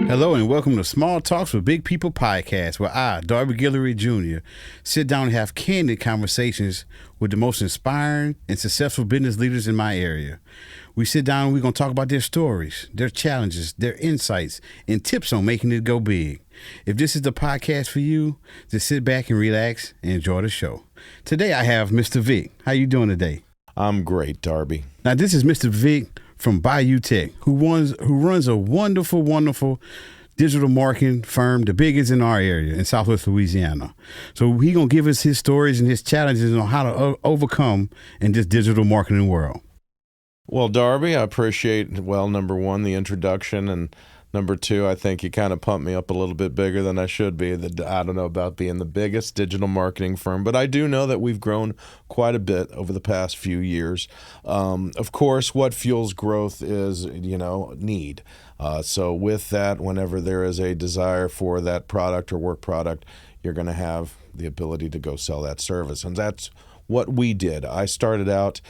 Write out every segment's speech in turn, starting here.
Hello and welcome to Small Talks with Big People podcast, where I, Darby Guillory Jr., sit down and have candid conversations with the most inspiring and successful business leaders in my area. We sit down and we're going to talk about their stories, their challenges, their insights, and tips on making it go big. If this is the podcast for you, just sit back and relax and enjoy the show. Today I have Mr. Vic. How you doing today? I'm great, Darby. Now this is Mr. Vic from Bayou Tech, who runs a wonderful digital marketing firm, the biggest in our area in Southwest Louisiana. So he gonna give us his stories and his challenges on how to overcome in this digital marketing world. Well, Darby, I appreciate, number one, the introduction, and number two, I think you kind of pumped me up a little bit bigger than I should be. I don't know about being the biggest digital marketing firm, but I do know that we've grown quite a bit over the past few years. Of course, what fuels growth is, need. So with that, whenever there is a desire for that product or work product, you're going to have the ability to go sell that service. And that's what we did. I started out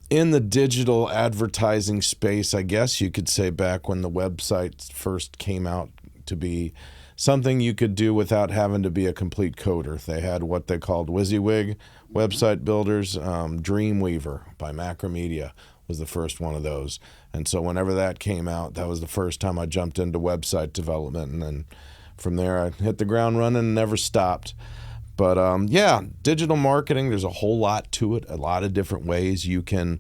in the digital advertising space, I guess you could say, back when the website first came out to be something you could do without having to be a complete coder. They had what they called WYSIWYG website builders. Dreamweaver by Macromedia was the first one of those. And so whenever that came out, that was the first time I jumped into website development. And then from there, I hit the ground running and never stopped. But digital marketing, there's a whole lot to it, a lot of different ways you can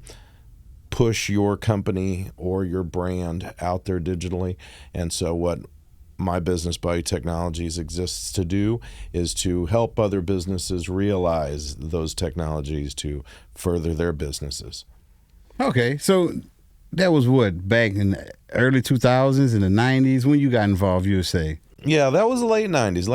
push your company or your brand out there digitally. And so what my business, Bayou Technologies, exists to do is to help other businesses realize those technologies to further their businesses. Okay, so that was what, back in the early 2000s, in the 90s, when you got involved, you would say? Yeah, that was the late 90s.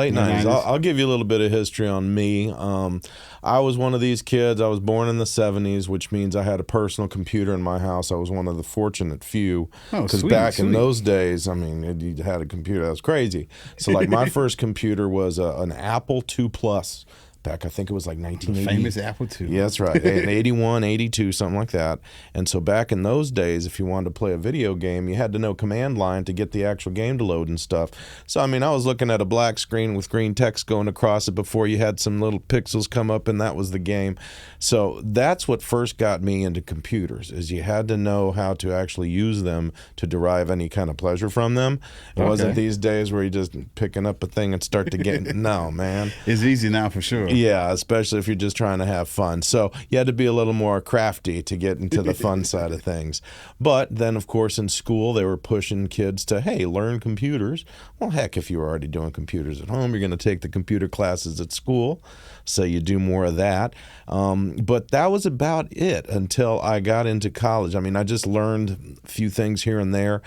I'll give you a little bit of history on me. I was one of these kids. I was born in the 70s, which means I had a personal computer in my house. I was one of the fortunate few. Because back in those days, you had a computer that was crazy. So like my first computer was an Apple II Plus. Back, I think it was like 1980. Famous Apple II. Yeah, that's right. 81, 82, something like that. And so back in those days, if you wanted to play a video game, you had to know command line to get the actual game to load and stuff. So, I was looking at a black screen with green text going across it before you had some little pixels come up, and that was the game. So that's what first got me into computers, is you had to know how to actually use them to derive any kind of pleasure from them. It wasn't these days where you just picking up a thing and start to get, no, man. It's easy now for sure. Yeah, especially if you're just trying to have fun. So you had to be a little more crafty to get into the fun side of things. But then, of course, in school, they were pushing kids to, hey, learn computers. Well, heck, if you were already doing computers at home, you're going to take the computer classes at school. So you do more of that. But that was about it until I got into college. I just learned a few things here and there.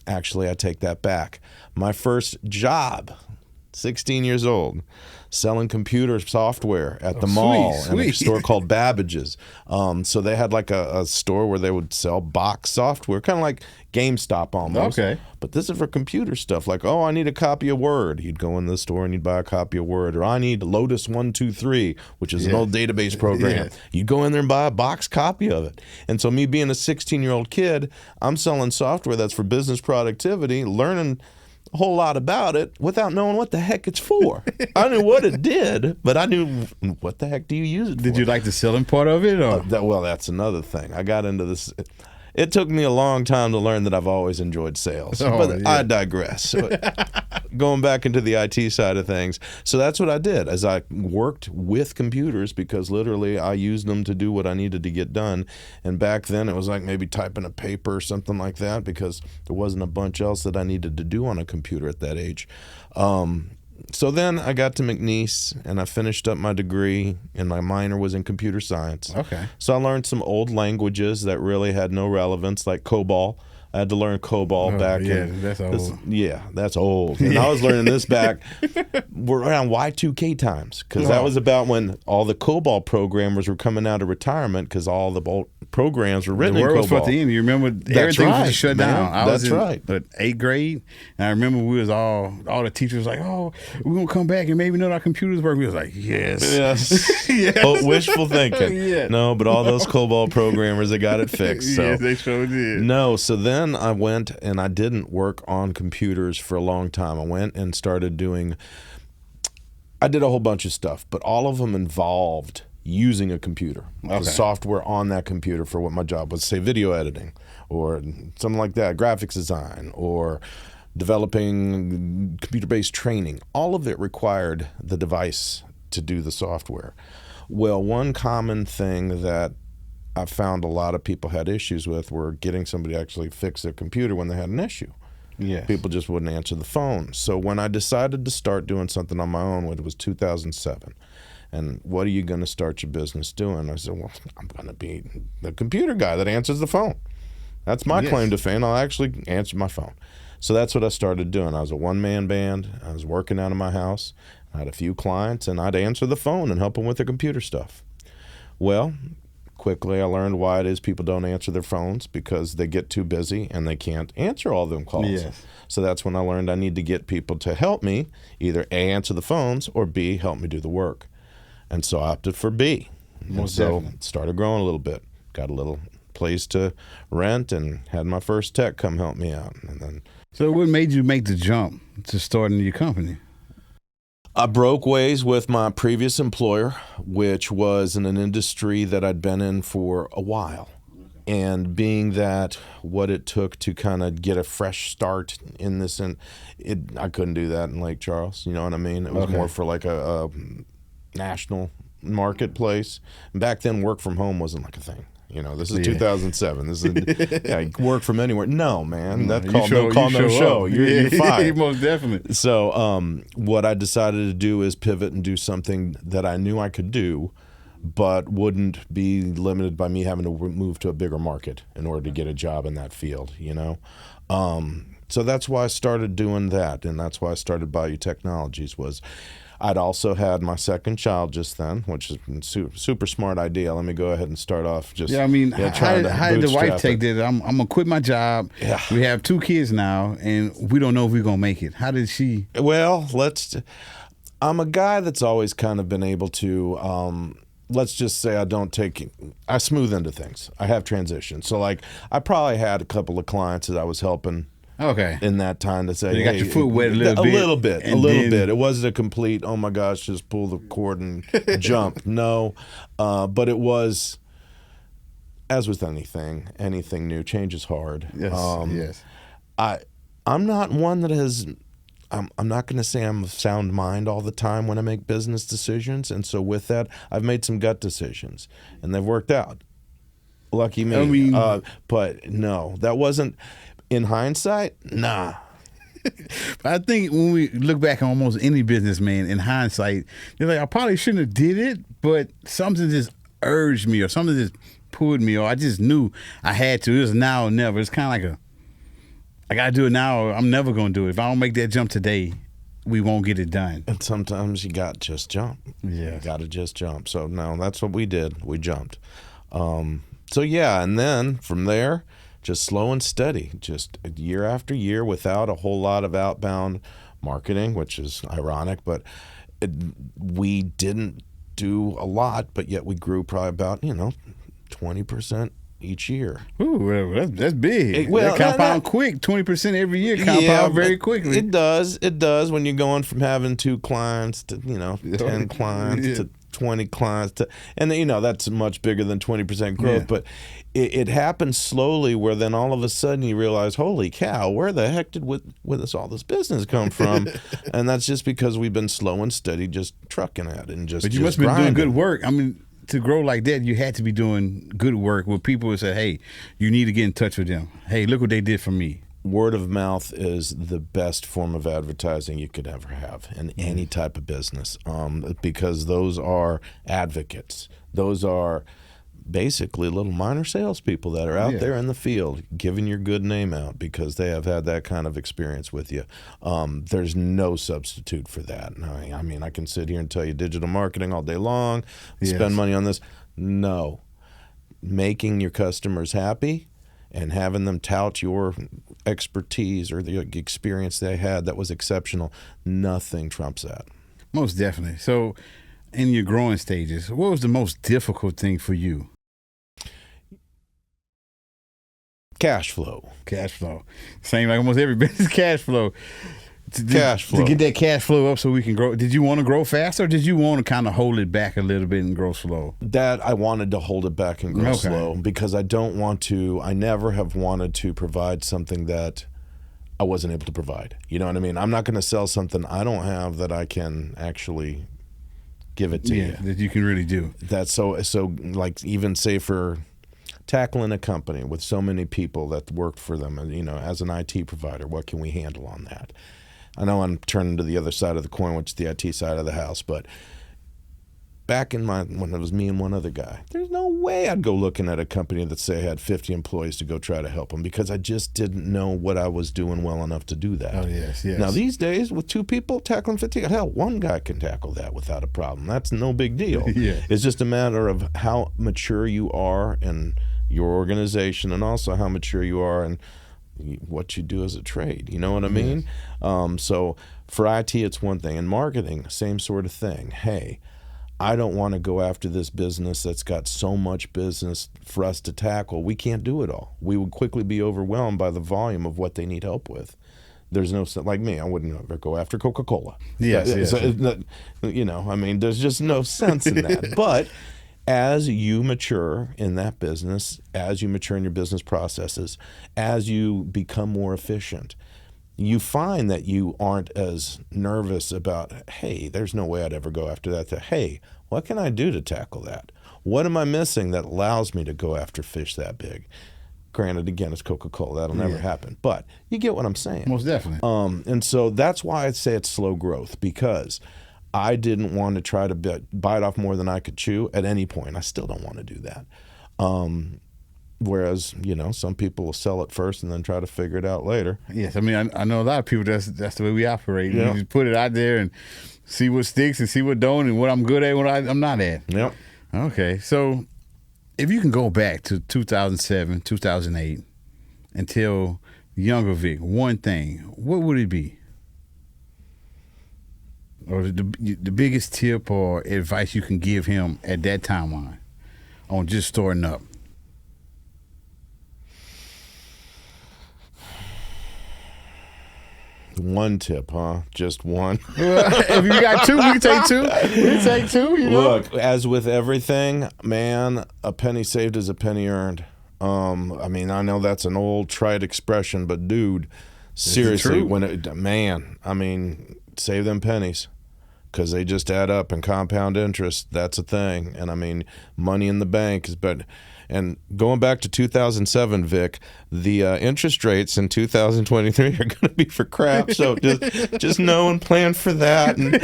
Actually, I take that back. My first job, 16 years old, selling computer software at the mall in a store called Babbage's. So they had like a store where they would sell box software, kind of like GameStop almost. Okay. But this is for computer stuff. Like, I need a copy of Word. You'd go in the store and you'd buy a copy of Word. Or I need Lotus 123, which is an old database program. Yeah. You'd go in there and buy a box copy of it. And so me being a 16-year-old kid, I'm selling software that's for business productivity, learning a whole lot about it without knowing what the heck it's for. I knew what it did, but I knew, what the heck do you use it for? Did you like the selling part of it? Or? That's another thing. I got into this. It took me a long time to learn that I've always enjoyed sales, but I digress. Going back into the IT side of things. So that's what I did, as I worked with computers, because literally I used them to do what I needed to get done. And back then it was like maybe typing a paper or something like that, because there wasn't a bunch else that I needed to do on a computer at that age. So then I got to McNeese and I finished up my degree, and my minor was in computer science. Okay. So I learned some old languages that really had no relevance, like COBOL. I had to learn COBOL back in. That's old. That's old. And I was learning this back around Y2K times, because that was about when all the COBOL programmers were coming out of retirement, because all the programs were written The world in was supposed COBOL. to end. You remember everything was to shut down. I was in the 8th grade, and I remember we was all the teachers was like, "Oh, we're gonna come back and maybe know our computers work." We was like, "Yes, yes." Oh, wishful thinking. Yeah. No, but all those COBOL programmers, they got it fixed. So. Yes, they sure did. No, so then I went and I didn't work on computers for a long time. I went and started doing. I did a whole bunch of stuff, but all of them involved using a computer, the software on that computer for what my job was, say video editing or something like that, graphics design or developing computer-based training. All of it required the device to do the software. Well, one common thing that I found a lot of people had issues with were getting somebody to actually fix their computer when they had an issue. Yeah, People just wouldn't answer the phone. So when I decided to start doing something on my own, it was 2007. And what are you going to start your business doing? I said, well, I'm going to be the computer guy that answers the phone. That's my claim to fame. I'll actually answer my phone. So that's what I started doing. I was a one-man band. I was working out of my house. I had a few clients, and I'd answer the phone and help them with their computer stuff. Well, quickly I learned why it is people don't answer their phones, because they get too busy and they can't answer all them calls. Yes. So that's when I learned I need to get people to help me, either A, answer the phones, or B, help me do the work. And so I opted for B. And so started growing a little bit. Got a little place to rent and had my first tech come help me out. And then. So what made you make the jump to starting your company? I broke ways with my previous employer, which was in an industry that I'd been in for a while. And being that what it took to kind of get a fresh start in this, and I couldn't do that in Lake Charles. You know what I mean? It was more for like a national marketplace. And back then, work from home wasn't like a thing. You know, this is 2007. This is work from anywhere. No, man, that called no call, no show. You're fired. Most definitely. So what I decided to do is pivot and do something that I knew I could do, but wouldn't be limited by me having to move to a bigger market in order to get a job in that field, you know? So that's why I started doing that, and that's why I started Bayou Technologies. I'd also had my second child just then, which is a super smart idea. Let me go ahead and start off just. Yeah, I mean, how did the wife take that? I'm going to quit my job. Yeah. We have 2 kids now, and we don't know if we're going to make it. How did she? Well, I'm a guy that's always kind of been able to, let's just say I smooth into things. I have transitions. So like I probably had a couple of clients that I was helping in that time to say, you got your foot wet a little bit. A little bit. It wasn't a complete, oh my gosh, just pull the cord and jump. No, but it was, as with anything new, change is hard. Yes. I'm not one that has, I'm not going to say I'm of sound mind all the time when I make business decisions. And so with that, I've made some gut decisions, and they've worked out. Lucky me. I mean, but no, that wasn't, in hindsight, nah. I think when we look back on almost any businessman, in hindsight, you're like, I probably shouldn't have did it, but something just urged me, or something just pulled me, or I just knew I had to. It was now or never. It's kind of like I got to do it now, or I'm never going to do it. If I don't make that jump today, we won't get it done. And sometimes you got to just jump. Yeah. You got to just jump. So, no, that's what we did. We jumped. So, yeah, and then from there, just slow and steady, just year after year without a whole lot of outbound marketing, which is ironic, but we didn't do a lot, but yet we grew probably about, 20% each year. Ooh, that's big. Well, that compound quick. 20% every year compound very quickly. It does when you're going from having 2 clients to 10 clients to 20 clients to, and that's much bigger than 20% growth. But it happens slowly, where then all of a sudden you realize, holy cow, where the heck did all this business come from? And that's just because we've been slow and steady, just trucking at it and just. But you must have been doing good work. I mean, to grow like that, you had to be doing good work where people would say, hey, you need to get in touch with them. Hey, look what they did for me. Word of mouth is the best form of advertising you could ever have in any type of business, because those are advocates. Those are basically little minor salespeople that are out there in the field giving your good name out because they have had that kind of experience with you. There's no substitute for that. I mean, I can sit here and tell you digital marketing all day long, spend money on this. No. making your customers happy and having them tout your expertise or the experience they had that was exceptional, nothing trumps that. Most definitely. So in your growing stages, what was the most difficult thing for you? Cash flow. Cash flow. Same like almost every business, cash flow. Cash flow. To get that cash flow up so we can grow. Did you want to grow fast or did you want to kind of hold it back a little bit and grow slow? That I wanted to hold it back and grow slow because I never have wanted to provide something that I wasn't able to provide. You know what I mean? I'm not going to sell something I don't have that I can actually give it to you. That you can really do. That's so like even say for tackling a company with so many people that worked for them, and as an IT provider, what can we handle on that? I know I'm turning to the other side of the coin, which is the IT side of the house, but back when it was me and one other guy, there's no way I'd go looking at a company that say had 50 employees to go try to help them because I just didn't know what I was doing well enough to do that. Oh, yes. Now, these days, with 2 people tackling 50, hell, one guy can tackle that without a problem. That's no big deal. Yeah. It's just a matter of how mature you are in your organization and also how mature you are in what you do as a trade. You know what I mean? So for IT, it's one thing. In marketing, same sort of thing. Hey, I don't want to go after this business that's got so much business for us to tackle. We can't do it all. We would quickly be overwhelmed by the volume of what they need help with. There's no, like me, I wouldn't ever go after Coca-Cola. Yes. I mean, there's just no sense in that. But as you mature in that business, as you mature in your business processes, as you become more efficient, you find that you aren't as nervous about, hey, there's no way I'd ever go after that, to, hey, what can I do to tackle that? What am I missing that allows me to go after fish that big? Granted, again, it's Coca-Cola. That'll never happen. But you get what I'm saying. Most definitely. And so that's why I'd say it's slow growth, because I didn't want to try to bite off more than I could chew at any point. I still don't want to do that. Whereas, some people will sell it first and then try to figure it out later. Yes, I mean, I know a lot of people, that's the way we operate. Yeah. You just put it out there and see what sticks and see what don't and what I'm good at and what I'm not at. Yep. Okay, so if you can go back to 2007, 2008 and tell younger Vic one thing, what would it be? Or the biggest tip or advice you can give him at that timeline on just starting up? One tip, huh? Just one? If you got 2, we can take 2. We can take 2, Look, as with everything, man, a penny saved is a penny earned. I mean, I know that's an old trite expression, but dude, seriously, save them pennies. Because they just add up and compound interest. That's a thing. And I mean, money in the bank is better. And going back to 2007, Vic, the interest rates in 2023 are going to be for crap. So just know and plan for that. And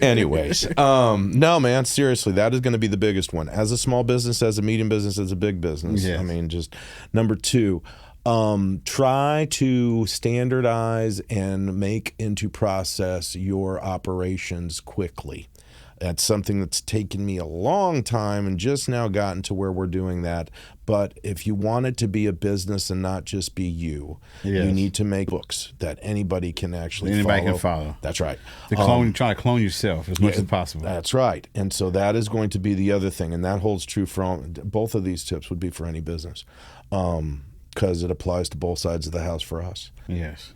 anyways, no, man, seriously, that is going to be the biggest one. As a small business, as a medium business, as a big business. Yes. I mean, just number 2. Try to standardize and make into process your operations quickly. That's something that's taken me a long time and just now gotten to where we're doing that. But if you want it to be a business and not just be you, you need to make books that anybody can actually follow. That's right. Try to clone yourself as much as possible. That's right. And so that is going to be the other thing. And that holds true for both of these tips would be for any business. Because it applies to both sides of the house for us. Yes.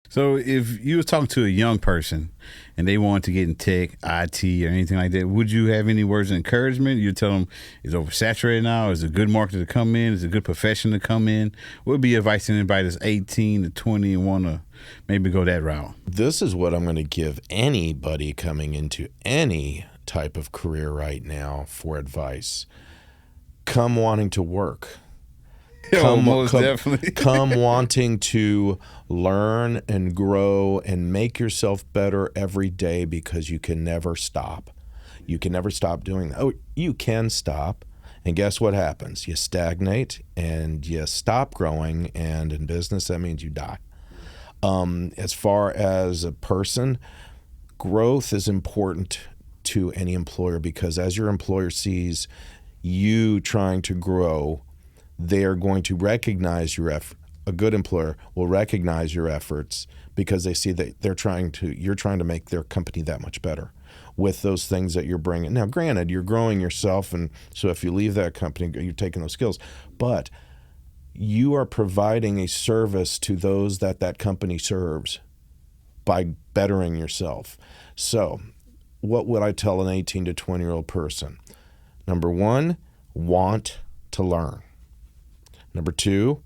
So if you was talking to a young person and they wanted to get in tech, IT, or anything like that, would you have any words of encouragement? You tell them it's oversaturated now, is it a good market to come in, is it a good profession to come in? What would be advice to anybody that's 18 to 20 and want to maybe go that route? This is what I'm going to give anybody coming into any type of career right now for advice. Come wanting to work. Definitely. Come wanting to learn and grow and make yourself better every day, because you can never stop. You can never stop doing that. Oh, you can stop. And guess what happens? You stagnate and you stop growing. And in business, that means you die. As far as a person, growth is important to any employer, because as your employer sees you trying to grow, they are going to recognize your effort. A good employer will recognize your efforts because they see that you're trying to make their company that much better with those things that you're bringing. Now, granted, you're growing yourself, and so if you leave that company, you're taking those skills, but you are providing a service to those that company serves by bettering yourself. So what would I tell an 18 to 20-year-old person? Number one, want to learn. Number two,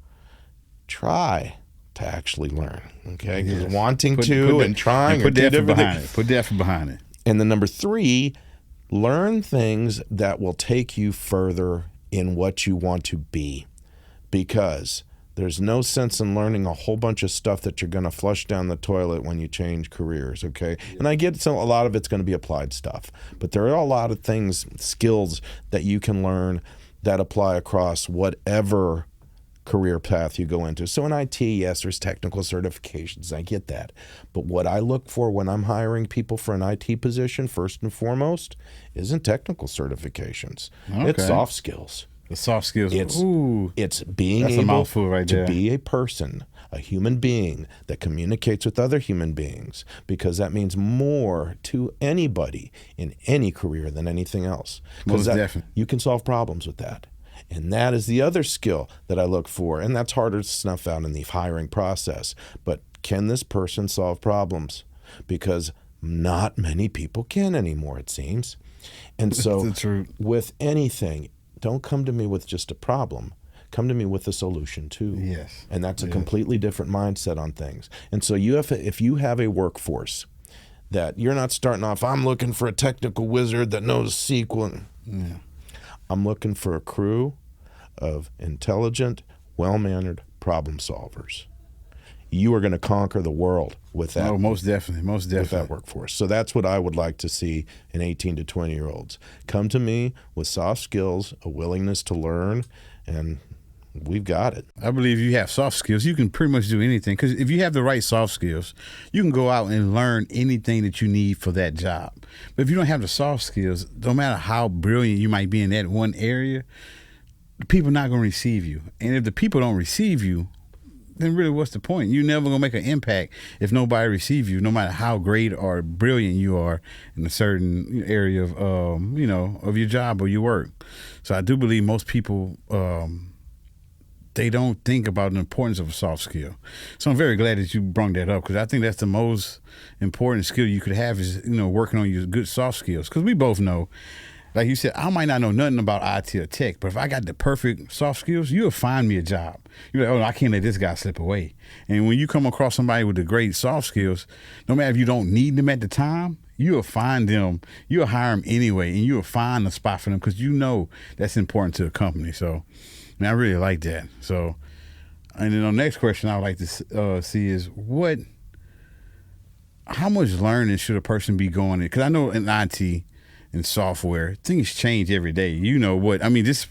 try to actually learn. Okay, because wanting and trying are two different things. Put the effort behind it. And then number three, learn things that will take you further in what you want to be, because there's no sense in learning a whole bunch of stuff that you're going to flush down the toilet when you change careers, okay? Yeah. And I get a lot of it's going to be applied stuff, but there are a lot of things, skills that you can learn that apply across whatever career path you go into. So in IT, yes, there's technical certifications. I get that. But what I look for when I'm hiring people for an IT position, first and foremost, isn't technical certifications. Okay. It's soft skills. The soft skills. It's being able to be a person, a human being that communicates with other human beings, because that means more to anybody in any career than anything else. Because you can solve problems with that. And that is the other skill that I look for, and that's harder to snuff out in the hiring process. But can this person solve problems? Because not many people can anymore, it seems. And so with anything, don't come to me with just a problem. Come to me with a solution too. Yes. And that's a completely different mindset on things. And so if you have a workforce that you're not starting off, I'm looking for a technical wizard that knows SQL. Yeah. I'm looking for a crew of intelligent, well-mannered problem solvers. You are going to conquer the world with that. Oh, most definitely. With that workforce. So that's what I would like to see in 18 to 20-year-olds. Come to me with soft skills, a willingness to learn, and we've got it. I believe you have soft skills, you can pretty much do anything. Because if you have the right soft skills, you can go out and learn anything that you need for that job. But if you don't have the soft skills, no matter how brilliant you might be in that one area, the people are not going to receive you. And if the people don't receive you, then really what's the point? You're never going to make an impact if nobody receives you, no matter how great or brilliant you are in a certain area of, of your job or your work. So I do believe most people, they don't think about the importance of a soft skill. So I'm very glad that you brought that up, because I think that's the most important skill you could have is, working on your good soft skills. Because we both know, like you said, I might not know nothing about IT or tech, but if I got the perfect soft skills, you'll find me a job. You're like, I can't let this guy slip away. And when you come across somebody with the great soft skills, no matter if you don't need them at the time, you'll find them, you'll hire them anyway, and you'll find a spot for them because you know that's important to a company. So, I really like that. So, and then the next question I would like to see is how much learning should a person be going in? Because I know in IT and software, things change every day. The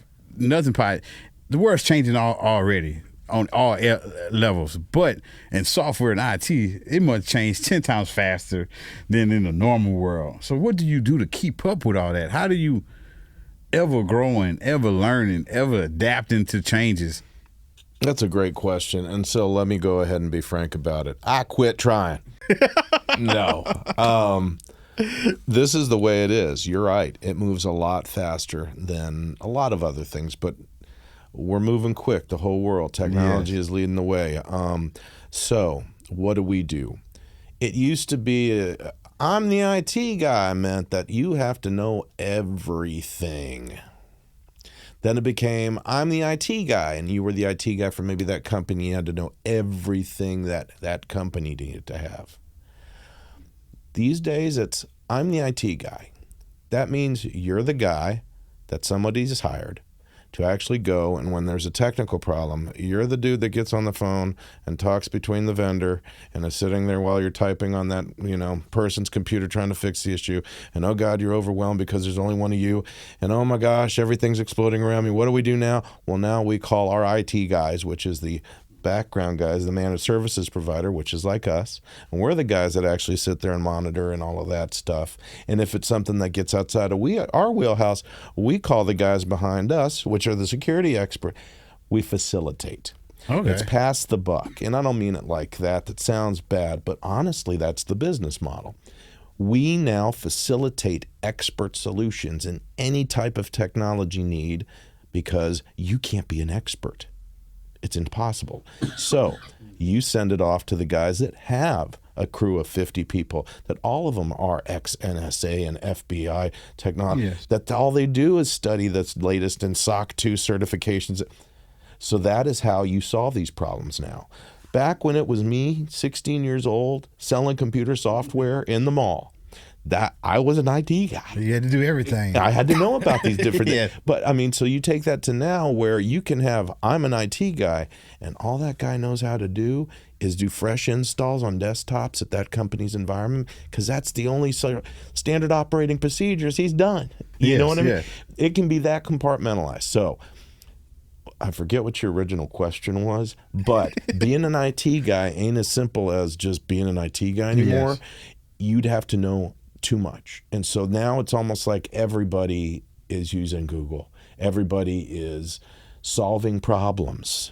world's changing already on all levels. But in software and IT, it must change 10 times faster than in the normal world. So what do you do to keep up with all that? How do you ever growing, ever learning, ever adapting to changes? That's a great question. And so let me go ahead and be frank about it. I quit trying. No. This is the way it is. You're right. It moves a lot faster than a lot of other things, but we're moving quick. The whole world. Technology is leading the way. So what do? It used to be I'm the IT guy meant that you have to know everything. Then it became I'm the IT guy, and you were the IT guy for maybe that company. You had to know everything that company needed to have. These days, it's I'm the IT guy. That means you're the guy that somebody's hired to actually go, and when there's a technical problem, you're the dude that gets on the phone and talks between the vendor and is sitting there while you're typing on that, person's computer trying to fix the issue. And oh God, you're overwhelmed because there's only one of you. And oh my gosh, everything's exploding around me. What do we do now? Well, now we call our IT guys, which is the background guys, the managed services provider, which is like us, and we're the guys that actually sit there and monitor and all of that stuff. And if it's something that gets outside of our wheelhouse, we call the guys behind us, which are the security expert. We facilitate. Okay. It's pass the buck. And I don't mean it like that. That sounds bad, but honestly, that's the business model. We now facilitate expert solutions in any type of technology need because you can't be an expert. It's impossible. So you send it off to the guys that have a crew of 50 people, that all of them are ex-NSA and FBI technology, Yes. that all they do is study the latest in SOC 2 certifications. So that is how you solve these problems now. Back when it was me, 16 years old, selling computer software in the mall, that I was an IT guy. You had to do everything. I had to know about these different Yeah. things. But I mean, so you take that to now where you can have, I'm an IT guy, and all that guy knows how to do is do fresh installs on desktops at that company's environment, because that's the only standard operating procedures he's done. You know what I mean? Yeah. It can be that compartmentalized. So I forget what your original question was, but being an IT guy ain't as simple as just being an IT guy anymore. Yes. You'd have to know too much. And so now it's almost like everybody is using Google. Everybody is solving problems.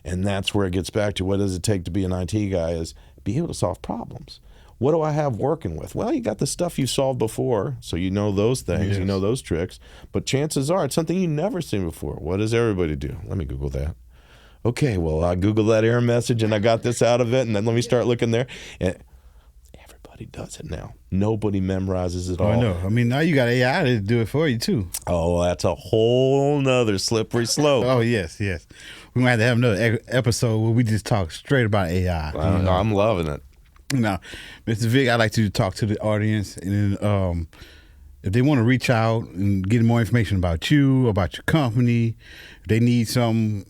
And that's where it gets back to, what does it take to be an IT guy, is be able to solve problems. What do I have working with? Well, you got the stuff you solved before, so you know those things, Yes. you know those tricks. But chances are it's something you've never seen before. What does everybody do? Let me Google that. Okay, well, I Googled that error message and I got this out of it, and then let me start looking there. And everybody does it now. Nobody memorizes it all. I know. I mean, now you got AI to do it for you, too. Oh, that's a whole nother slippery slope. Oh, yes, yes. We're going to have another episode where we just talk straight about AI. I'm loving it. Now, Mr. Vic, I'd like to talk to the audience, and then, if they want to reach out and get more information about you, about your company, if they need some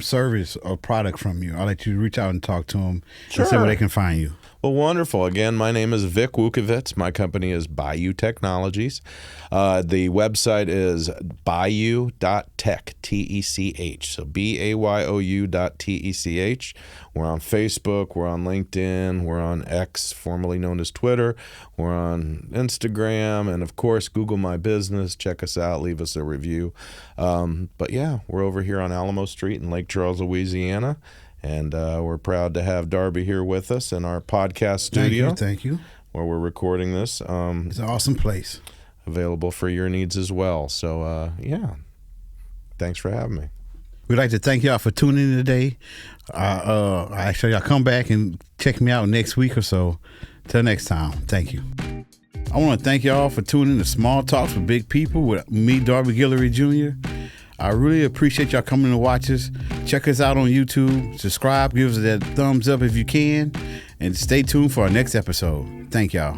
service or product from you, I'd like you to reach out and talk to them and see where they can find you. Well, wonderful. Again, my name is Vic Wukovits. My company is Bayou Technologies. The website is bayou.tech, T-E-C-H. So BAYOU.TECH. We're on Facebook. We're on LinkedIn. We're on X, formerly known as Twitter. We're on Instagram. And, of course, Google My Business. Check us out. Leave us a review. But, yeah, we're over here on Alamo Street in Lake Charles, Louisiana. And we're proud to have Darby here with us in our podcast studio. Thank you. Where we're recording this. It's an awesome place. Available for your needs as well. So, yeah. Thanks for having me. We'd like to thank y'all for tuning in today. Actually, y'all come back and check me out next week or so. Till next time, thank you. I want to thank y'all for tuning in to Small Talks with Big People with me, Darby Guillory Jr. I really appreciate y'all coming to watch us. Check us out on YouTube. Subscribe. Give us that thumbs up if you can. And stay tuned for our next episode. Thank y'all.